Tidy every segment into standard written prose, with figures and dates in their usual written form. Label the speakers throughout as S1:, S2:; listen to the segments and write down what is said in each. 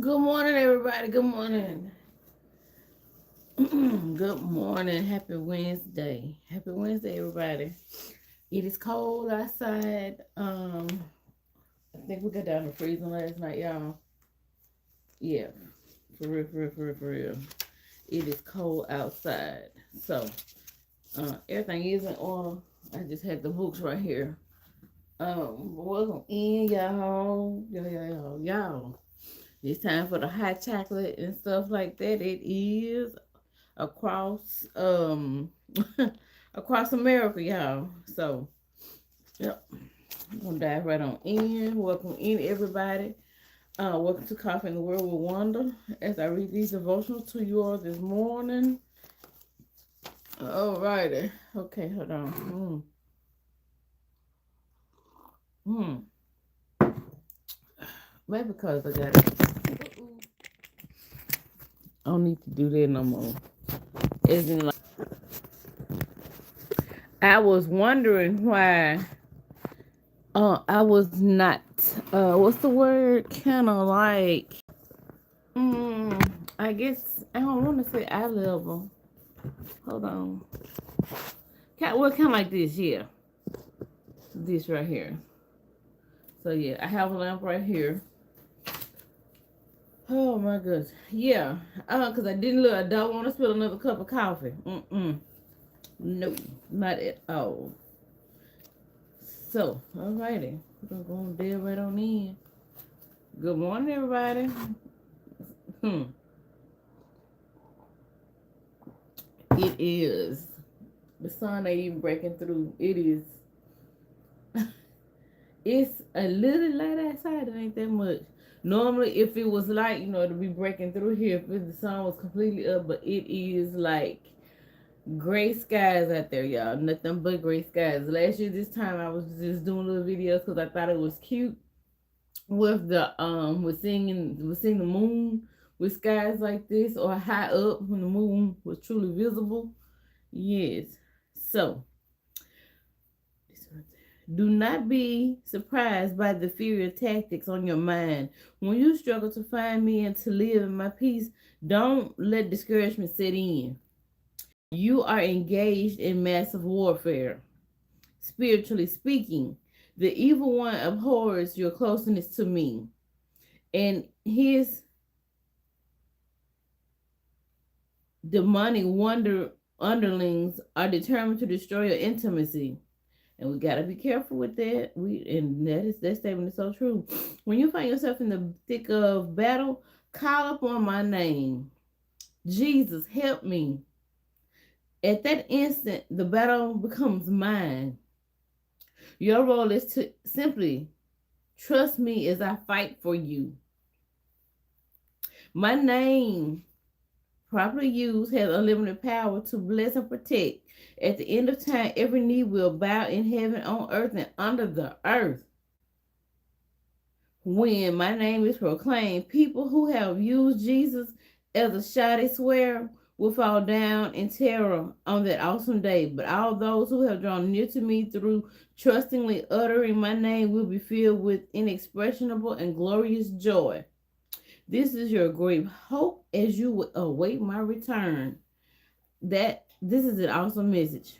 S1: Good morning, everybody. Good morning. Good morning. Happy Wednesday. Happy Wednesday, everybody. It is cold outside. I think we got down to freezing last night, y'all. Yeah, for real, for real, for real, for real. It is cold outside. So, everything is in order. I just had the books right here. Welcome in, y'all. Y'all. It's time for the hot chocolate and stuff like that. It is across across America, y'all. So yep. I'm gonna dive right on in. Welcome in everybody. Welcome to Coffee in the World with Wanda. As I read these devotionals to you all this morning. Alrighty. Okay, hold on. Maybe because I got it. I don't need to do that no more. Isn't like I was wondering why I was not what's the word? Kinda like I guess I don't wanna say eye level. Hold on. Kind of like this, yeah. This right here. So yeah, I have a lamp right here. Oh my goodness. Yeah. Cause I don't want to spill another cup of coffee. No, not at all. So, alrighty. We're gonna dive right on in. Good morning, everybody. It is. The sun ain't even breaking through. It is. It's a little light outside. It ain't that much. Normally, if it was light, it'd be breaking through here if the sun was completely up. But it is like gray skies out there, y'all. Nothing but gray skies. Last year, this time, I was just doing little videos because I thought it was cute with the seeing the moon with skies like this or high up when the moon was truly visible. Yes. So do not be surprised by the inferior tactics on your mind. When you struggle to find me and to live in my peace, don't let discouragement set in. You are engaged in massive warfare. Spiritually speaking, the evil one abhors your closeness to me, and his demonic underlings are determined to destroy your intimacy. And we gotta be careful with that. That statement is so true. When you find yourself in the thick of battle, call upon my name. Jesus, help me. At that instant, the battle becomes mine. Your role is to simply trust me as I fight for you. My name, properly used, has unlimited power to bless and protect. At the end of time, every knee will bow in heaven, on earth, and under the earth. When my name is proclaimed, people who have used Jesus as a shoddy swear will fall down in terror on that awesome day. But all those who have drawn near to me through trustingly uttering my name will be filled with inexpressible and glorious joy. This is your great hope as you await my return. This is an awesome message.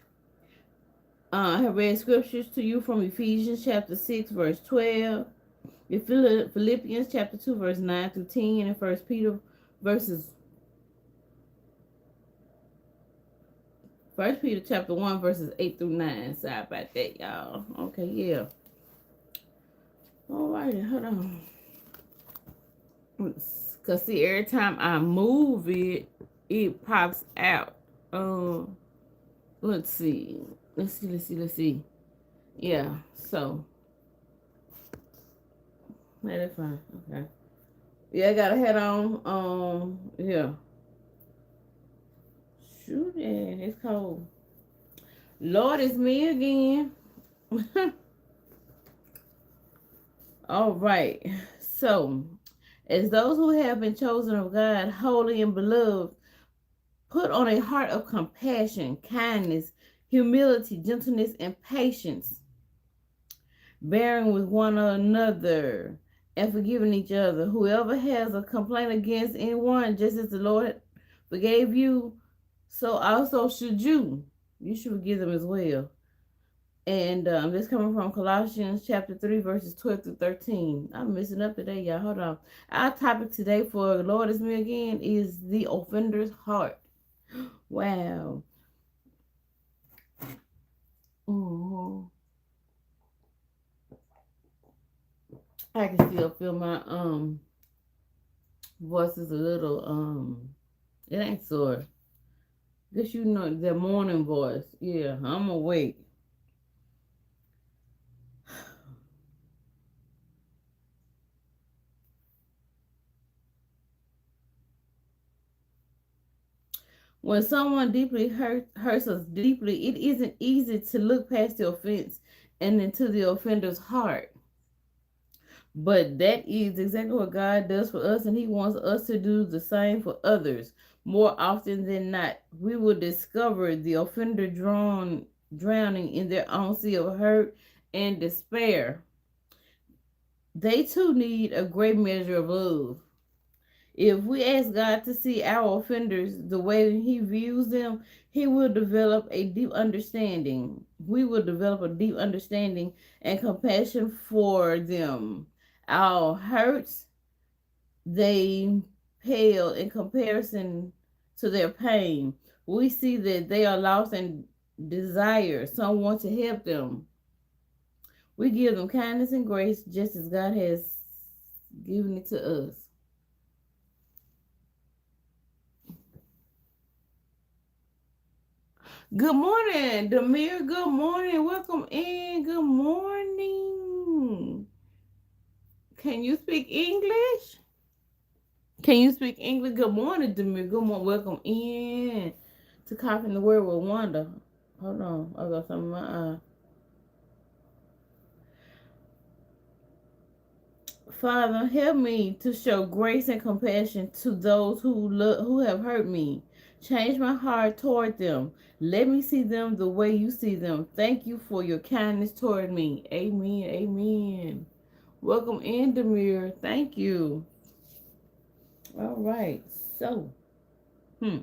S1: I have read scriptures to you from Ephesians chapter 6, verse 12. Philippians chapter 2 verse 9 through 10, and First Peter chapter 1 verses 8 through 9. Sorry about that, y'all. Okay, yeah. Alrighty, hold on. Cause see, every time I move it, it pops out. Let's see. Let's see. Yeah, so that's fine. Okay. Yeah, I got a head on. Yeah. Shoot, yeah, it's cold. Lord, it's me again. All right. So, as those who have been chosen of God, holy and beloved, put on a heart of compassion, kindness, humility, gentleness, and patience, bearing with one another. and forgiving each other. Whoever has a complaint against anyone, just as the Lord forgave you, so also should you. You should forgive them as well. And this coming from Colossians chapter 3, verses 12 through 13. I'm messing up today, y'all. Hold on. Our topic today for the Lord is me again is the offender's heart. Wow. Mm-hmm. I can still feel my voice is a little it ain't sore. Guess you know the morning voice. Yeah, I'm awake. When someone deeply hurts us deeply, it isn't easy to look past the offense and into the offender's heart. But that is exactly what God does for us, and He wants us to do the same for others. More often than not, we will discover the offender drowning in their own sea of hurt and despair. They too need a great measure of love. If we ask God to see our offenders the way He views them, He will develop a deep understanding. We will develop a deep understanding and compassion for them. Our hurts, they pale in comparison to their pain. We see that they are lost and desire someone to help them. We give them kindness and grace just as God has given it to us. Good morning, Demir. Good morning. Welcome in. Good morning. Can you speak English? Can you speak English? Good morning, Demir. Good morning. Welcome in to Coffee in the Word with Wanda. Hold on. I got something in my eye. Father, help me to show grace and compassion to those who have hurt me. Change my heart toward them. Let me see them the way you see them. Thank you for your kindness toward me. Amen. Amen. Welcome in, Demir. Thank you. All right. So, hmm,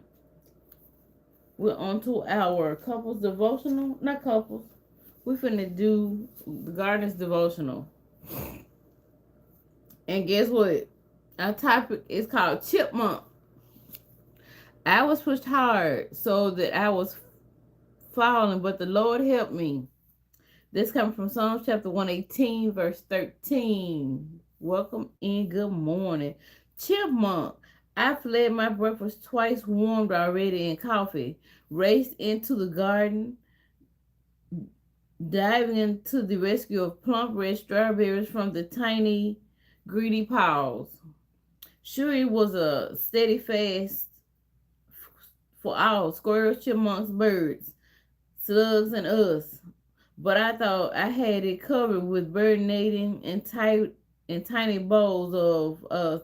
S1: we're on to our couples devotional. Not couples. We're finna do the Garden's devotional. And guess what? Our topic is called Chipmunk. I was pushed hard so that I was falling, but the Lord helped me. This comes from Psalms chapter 118, verse 13. Welcome in, good morning. Chipmunk. I fled my breakfast twice warmed already in coffee, raced into the garden, diving into the rescue of plump red strawberries from the tiny, greedy paws. Sure, it was a steady fast for all squirrels, chipmunks, birds, slugs, and us. But I thought I had it covered with bird netting and tiny bowls of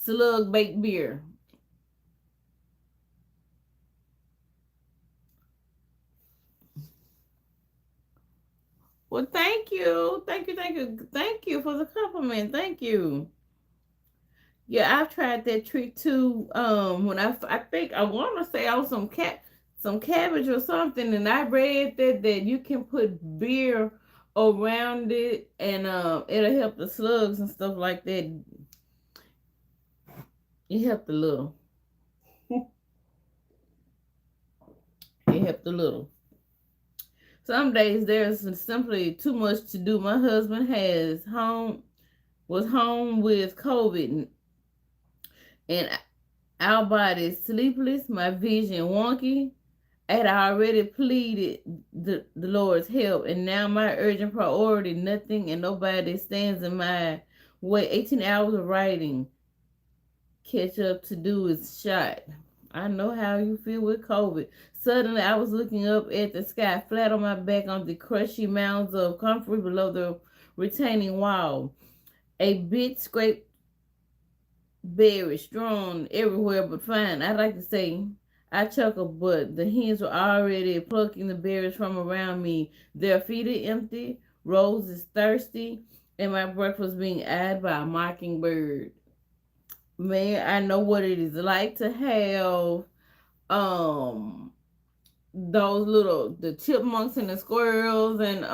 S1: slug baked beer. Well, thank you for the compliment. Thank you. Yeah, I've tried that trick too. When I think I want to say on some cabbage or something, and I read that you can put beer around it, and it'll help the slugs and stuff like that. It helped a little. It helped a little. Some days there's simply too much to do. My husband has home was home with COVID, and our bodies sleepless, my vision wonky. I had already pleaded the Lord's help, and now my urgent priority, nothing and nobody stands in my way. 18 hours of writing, catch up to do is shot. I know how you feel with COVID. Suddenly, I was looking up at the sky, flat on my back on the crushy mounds of concrete below the retaining wall. A bit scraped berries strewn everywhere, but fine. I like to say, I chuckled, but the hens were already plucking the berries from around me. Their feet are empty, roses thirsty, and my breath was being eyed by a mockingbird. Man, I know what it is like to have um those little the chipmunks and the squirrels and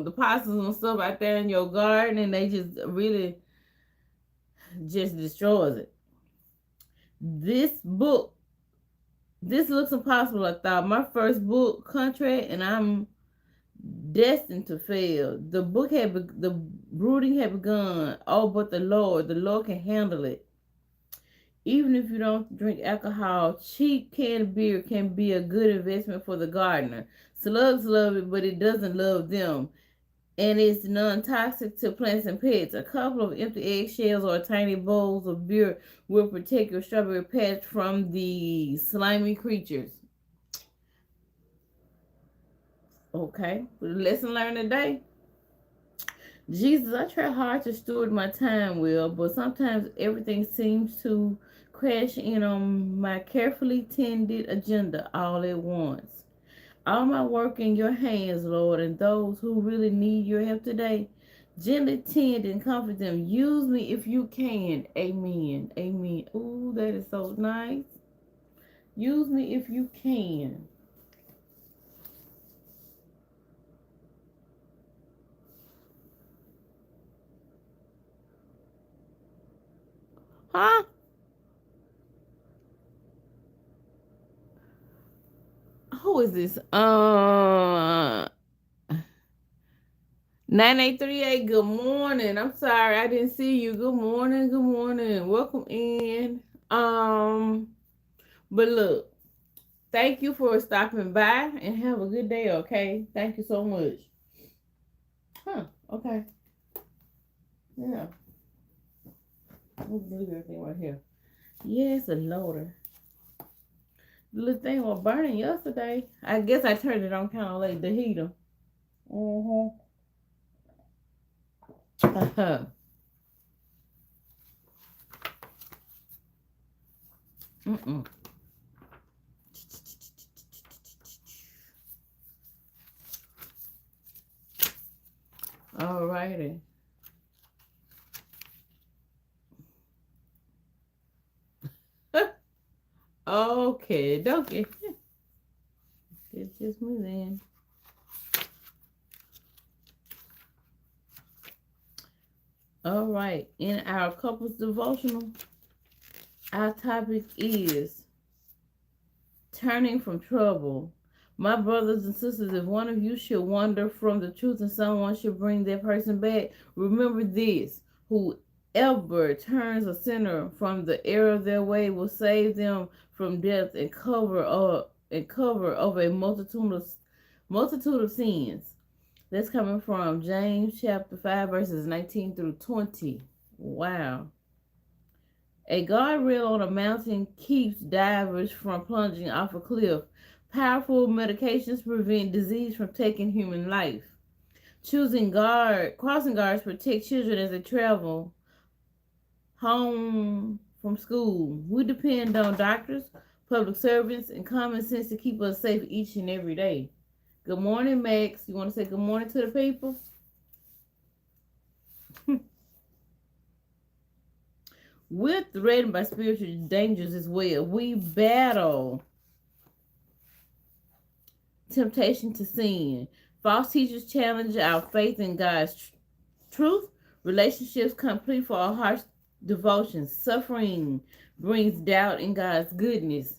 S1: the possums and stuff out there in your garden, and they just really just destroys it. This book, this looks impossible. I thought my first book contract, and I'm destined to fail. The brooding had begun. Oh, but the Lord can handle it. Even if you don't drink alcohol, cheap canned beer can be a good investment for the gardener. Slugs love it, but it doesn't love them. And it's non-toxic to plants and pets. A couple of empty eggshells or tiny bowls of beer will protect your strawberry patch from the slimy creatures. Okay, lesson learned today. Jesus, I try hard to steward my time well, but sometimes everything seems to crash in on my carefully tended agenda all at once. All my work in your hands, Lord, and those who really need your help today, gently tend and comfort them. Use me if you can. Amen. Amen. Ooh, that is so nice. Use me if you can. Huh? Who is this? 9838, good morning. I'm sorry I didn't see you. Good morning, good morning. Welcome in. But look, thank you for stopping by and have a good day, okay? Thank you so much. Huh, okay. Yeah. Let's leave everything right here. Yes, a loader. The little thing was burning yesterday. I guess I turned it on kind of late, the heater. Uh-huh. Mm-mm. All righty. Okay, dokie. It's just me then. All right. In our couples devotional, our topic is turning from trouble. My brothers and sisters, if one of you should wander from the truth and someone should bring that person back, remember this: whoever turns a sinner from the error of their way will save them from death and cover over a multitude of sins. That's coming from James chapter 5 verses 19 through 20. Wow. A guardrail on a mountain keeps divers from plunging off a cliff. Powerful medications prevent disease from taking human life. Crossing guards protect children as they travel home from school. We depend on doctors, public servants, and common sense to keep us safe each and every day. Good morning, Max. You want to say good morning to the people? We're threatened by spiritual dangers as well. We battle temptation to sin. False teachers challenge our faith in God's truth. Relationships complete for our heart's devotion. Suffering brings doubt in God's goodness.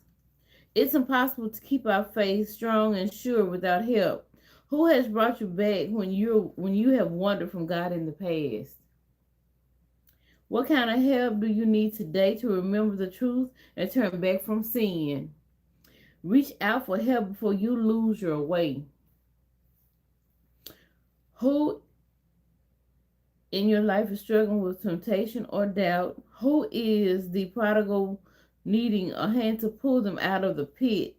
S1: It's impossible to keep our faith strong and sure without help. Who has brought you back when you have wandered from God in the past? What kind of help do you need today to remember the truth and turn back from sin? Reach out for help before you lose your way. Who in your life is struggling with temptation or doubt? Who is the prodigal needing a hand to pull them out of the pit?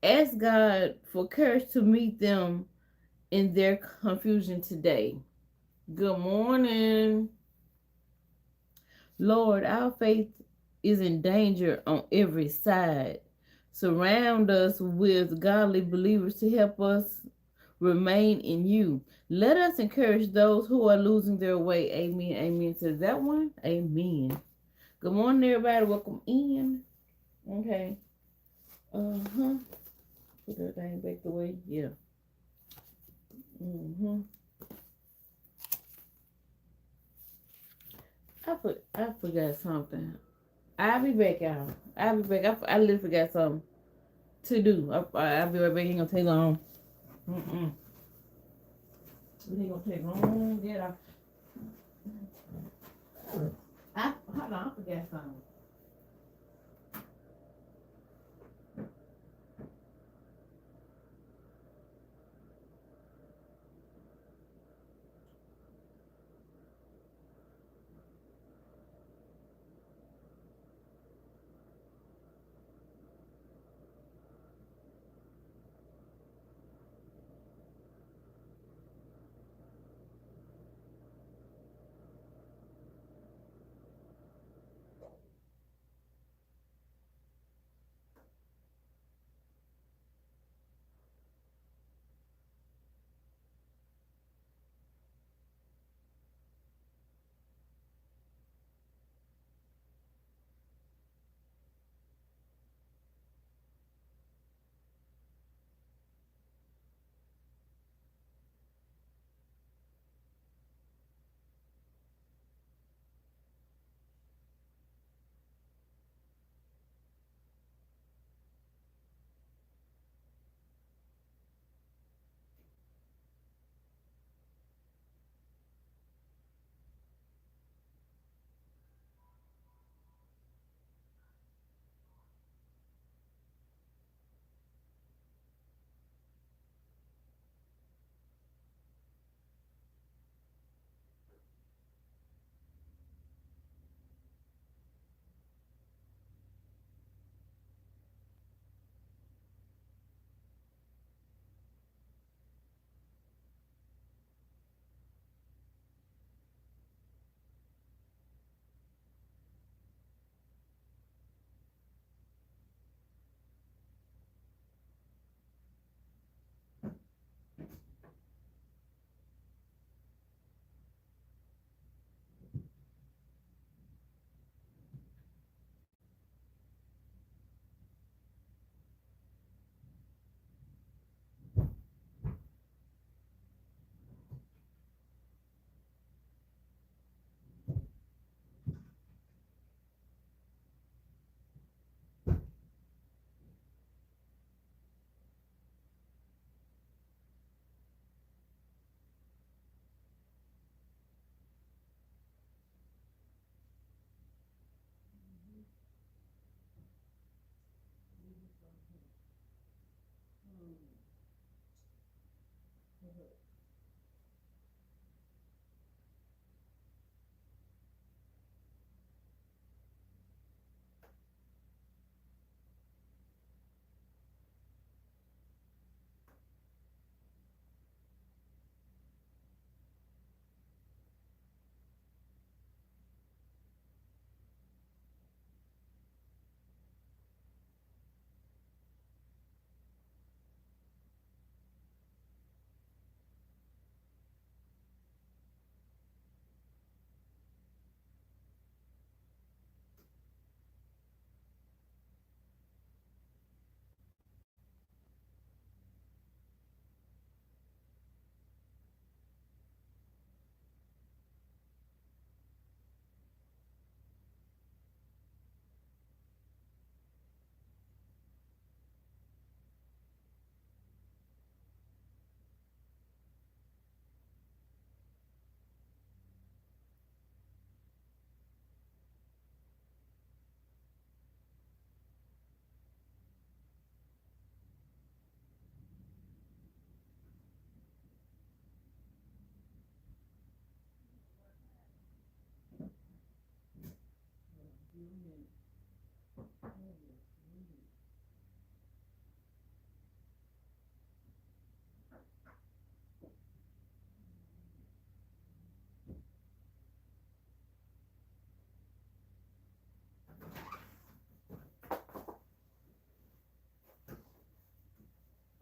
S1: Ask God for courage to meet them in their confusion today. Good morning. Lord, our faith is in danger on every side. Surround us with godly believers to help us remain in you. Let us encourage those who are losing their way. Amen. Amen. Says that one. Amen. Good morning, everybody. Welcome in. Okay. Uh-huh. Put everything back the way. Yeah. Mm-hmm. I forgot something. I'll be back, y'all. I'll be back. I literally forgot something to do. I'll be right back. Ain't gonna take long. Mm-mm. It ain't gonna take long. Get off. Hold on. I forgot something.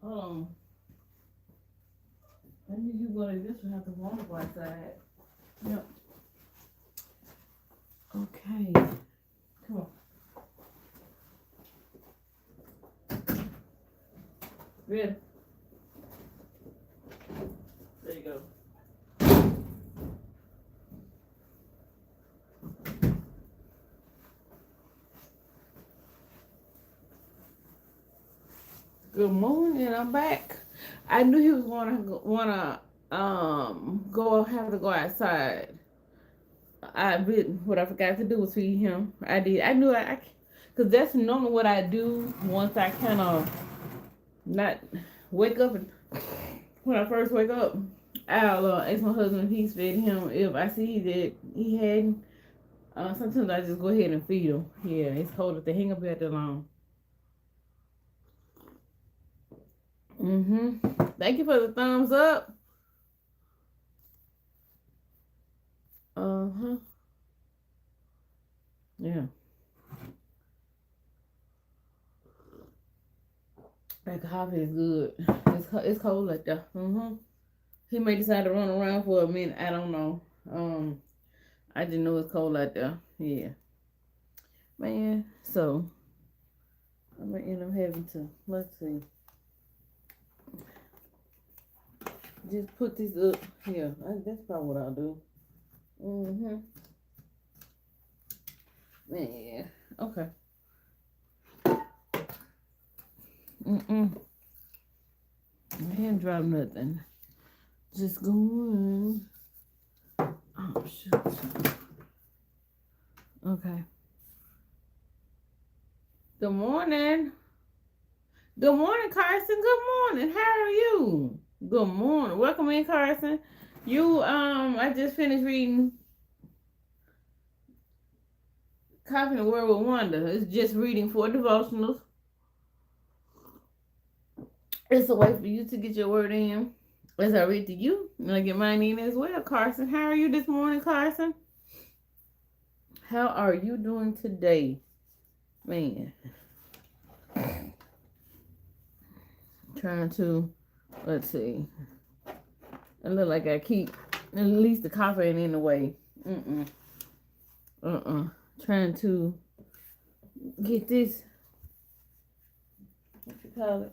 S1: Hold on. I knew you wanted this one have to want to go outside. Yep. Okay. Come on. Ready? There you go. Good morning. I'm back. I knew he was wanna go have to go outside. What I forgot to do was feed him. I did. I knew cause that's normally what I do once I kind of not wake up. And when I first wake up, I'll ask my husband if he's fed him. If I see that he hadn't, sometimes I just go ahead and feed him. Yeah, it's cold if they hang up here that long. Thank you for the thumbs up. Yeah. That coffee is good. It's cold like that. He may decide to run around for a minute. I don't know. I just know it's cold like that. Yeah. Man, so I'm gonna end up having to, let's see. Just put this up here. That's probably what I'll do. Man, okay. I didn't drop nothing. Just going. Oh shoot. Okay. Good morning. Good morning, Carson. Good morning. How are you? Good morning. Welcome in, Carson. I just finished reading Coffee in the World with Wanda. It's just reading 4 devotionals. It's a way for you to get your word in. As I read to you, and I get mine in as well, Carson. How are you this morning, Carson? How are you doing today? Man. Trying to, let's see. I look like I keep, at least the coffee ain't in the way. Trying to get this, what you call it?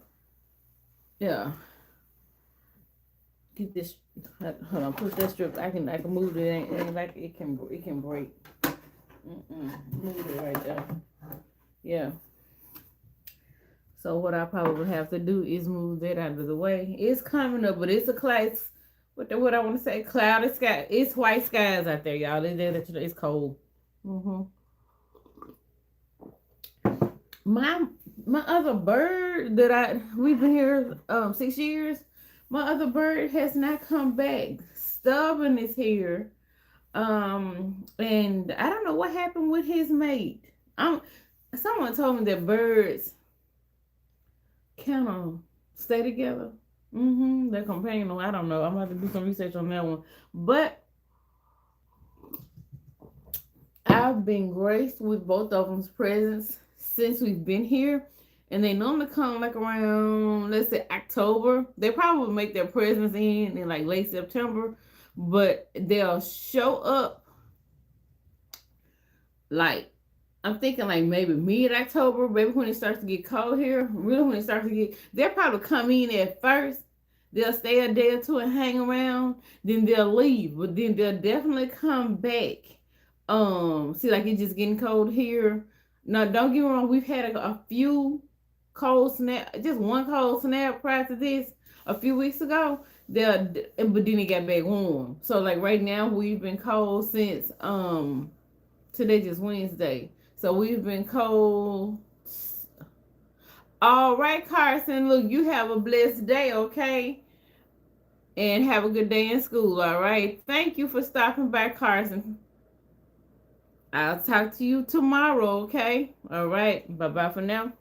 S1: Yeah. Get this. Hold on. Push that strip. I can move it. And like it can break. Move it right there. Yeah. So what I probably have to do is move that out of the way. It's coming up, but it's a class. What I want to say? Cloudy sky. It's white skies out there, y'all. It's cold. My other bird that we've been here 6 years. My other bird has not come back. Stubborn is here. And I don't know what happened with his mate. Someone told me that birds kind of stay together. They're companionable. I don't know. I'm going to have to do some research on that one. But I've been graced with both of them's presence since we've been here. And they normally come like around, let's say, October. They probably make their presence in like late September. But they'll show up like, I'm thinking like maybe mid-October, maybe when it starts to get cold here. Really when it starts to get, they'll probably come in at first. They'll stay a day or two and hang around. Then they'll leave. But then they'll definitely come back. See, like it's just getting cold here. Now, don't get me wrong. We've had a few cold snap, just one cold snap prior to this a few weeks ago. But then it got back warm. So like right now we've been cold since today just Wednesday. So we've been cold. All right, Carson. Look, you have a blessed day, okay? And have a good day in school, all right? Thank you for stopping by, Carson. I'll talk to you tomorrow, okay? All right. Bye-bye for now.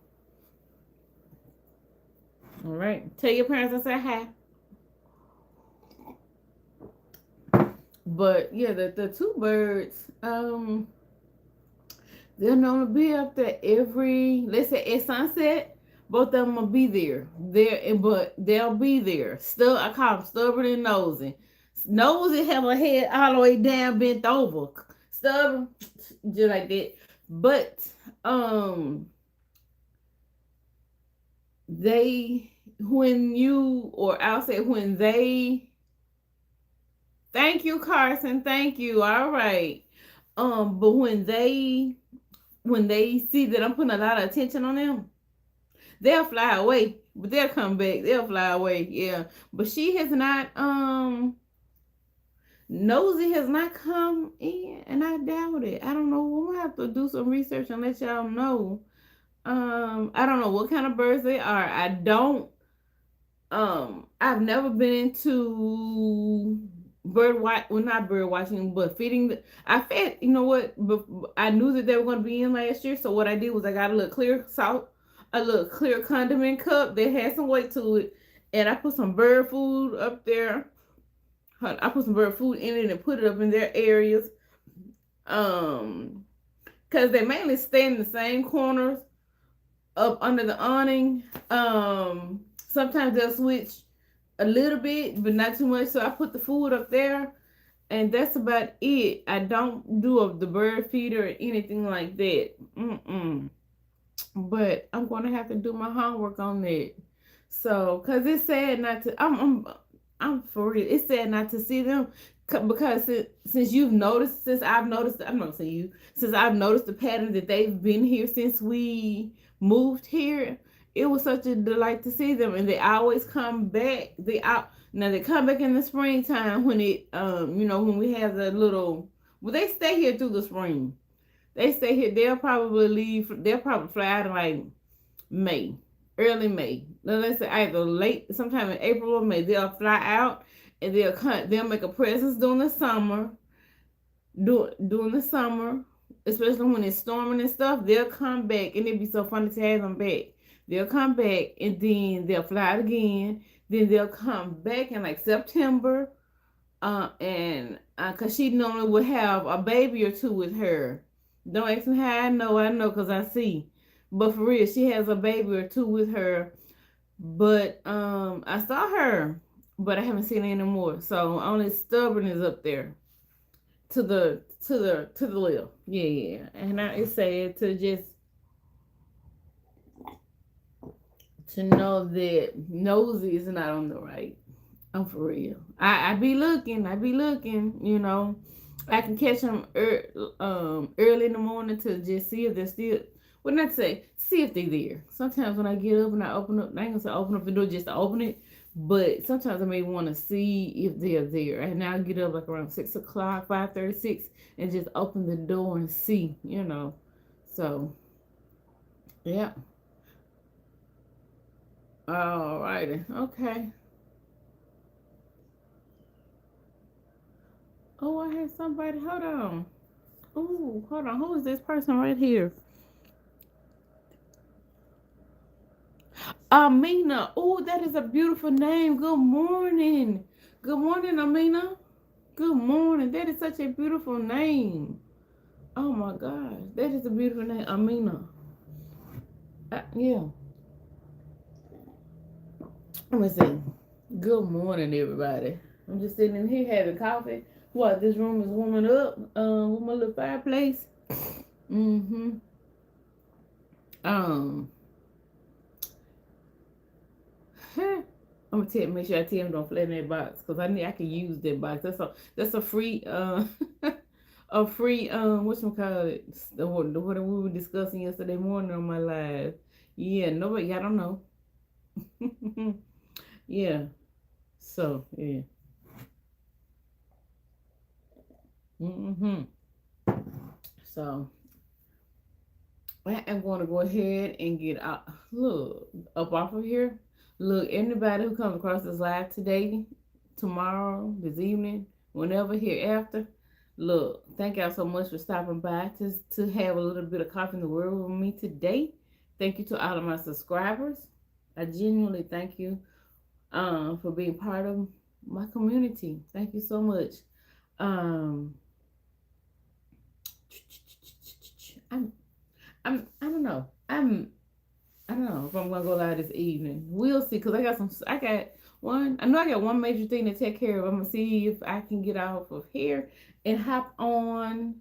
S1: All right. Tell your parents I said hi. But, yeah, the 2 birds, they're known to be up there every, let's say, at sunset. Both of them will be there. But they'll be there. I call them stubborn and nosy. Nosy have a head all the way down, bent over. Stubborn, just like that. But um, they when you or I'll say when they thank you, Carson, thank you. All right. But when they see that I'm putting a lot of attention on them, they'll fly away, but they'll come back. They'll fly away, yeah. But she has not. Nosy has not come in, and I doubt it. I don't know. We'll have to do some research and let y'all know. I don't know what kind of birds they are. I don't. I've never been into not bird watching, but feeding. I fed. You know what? But I knew that they were going to be in last year, so what I did was I got a little clear salt, a little clear condiment cup that had some weight to it, and I put some bird food up there. I put some bird food in it and put it up in their areas. Because they mainly stay in the same corners up under the awning. Sometimes they'll switch a little bit, but not too much. So I put the food up there, and that's about it. I don't do the bird feeder or anything like that. But I'm gonna have to do my homework on that. So, cause it's sad not to. I'm for real. It's sad not to see them because since you've noticed, since I've noticed, I'm not saying you, since I've noticed the pattern that they've been here since we moved here. It was such a delight to see them, and they always come back. Now they come back in the springtime when when we have the little. Well, they stay here through the spring. They stay here. They'll probably leave. They'll probably fly out in like May, early May. Now let's say either late, sometime in April or May. They'll fly out and they'll make a presence during the summer. During the summer, especially when it's storming and stuff, they'll come back, and it'd be so funny to have them back. They'll come back and then they'll fly out again. Then they'll come back in like September, and cause she normally would have a baby or two with her. Don't ask me how I know because I see. But for real, she has a baby or two with her. But I saw her, but I haven't seen her anymore. So only Stubborn is up there to the left. Yeah. And it's sad to know that Nosy is not on the right. I'm for real. I be looking. I can catch them early in the morning to just see if they're still. Well, not say see if they're there. Sometimes when I get up and I open up, I ain't gonna say open up the door just to open it, but sometimes I may want to see if they're there. And I'll get up like around 6 o'clock, 5:36, and just open the door and see. So yeah. All righty. Okay. Oh, I had somebody. Hold on. Oh, hold on. Who is this person right here? Amina. Oh, that is a beautiful name. Good morning. Good morning, Amina. Good morning. That is such a beautiful name. Oh my gosh. That is a beautiful name, Amina. Yeah. Let me see. Good morning, everybody. I'm just sitting in here having coffee. What? This room is warming up. With my little fireplace. Mm-hmm. I'm gonna make sure I tell him don't flatten that box because I can use that box. That's a free a free whatchamacallit, the what we were discussing yesterday morning on my live. Yeah, nobody, I don't know. Yeah. So yeah. Mm-hmm. So I am going to go ahead and get out. Look up off of here. Look, anybody who comes across this live today, tomorrow, this evening, whenever hereafter. Look, thank y'all so much for stopping by to have a little bit of coffee in the world with me today. Thank you to all of my subscribers. I genuinely thank you for being part of my community. Thank you so much. I don't know. I don't know if I'm gonna go live this evening. We'll see, cause I got some. I got one. I know I got one major thing to take care of. I'm gonna see if I can get off of here and hop on.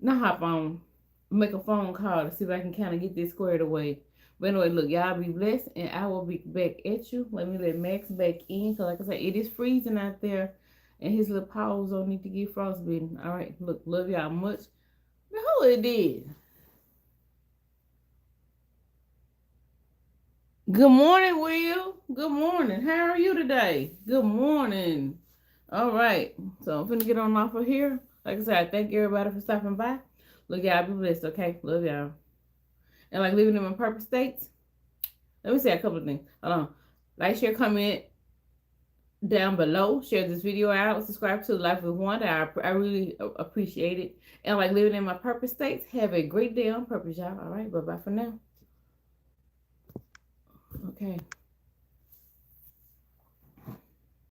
S1: Not hop on. Make a phone call to see if I can kind of get this squared away. But anyway, look, y'all be blessed, and I will be back at you. Let me let Max back in, cause like I said, it is freezing out there, and his little paws don't need to get frostbitten. All right, look, love y'all much. Who it did? Good morning, Will. Good morning. How are you today? Good morning. All right. So I'm finna get on off of here. Like I said, I thank everybody for stopping by. Look, y'all be blessed, okay? Love y'all. And like living in my purpose states. Let me say a couple of things. Hold on. Like, share, comment down below. Share this video out. Subscribe to Life with Wanda. I really appreciate it. And like living in my purpose states. Have a great day on purpose, y'all. All right. Bye bye for now. Okay.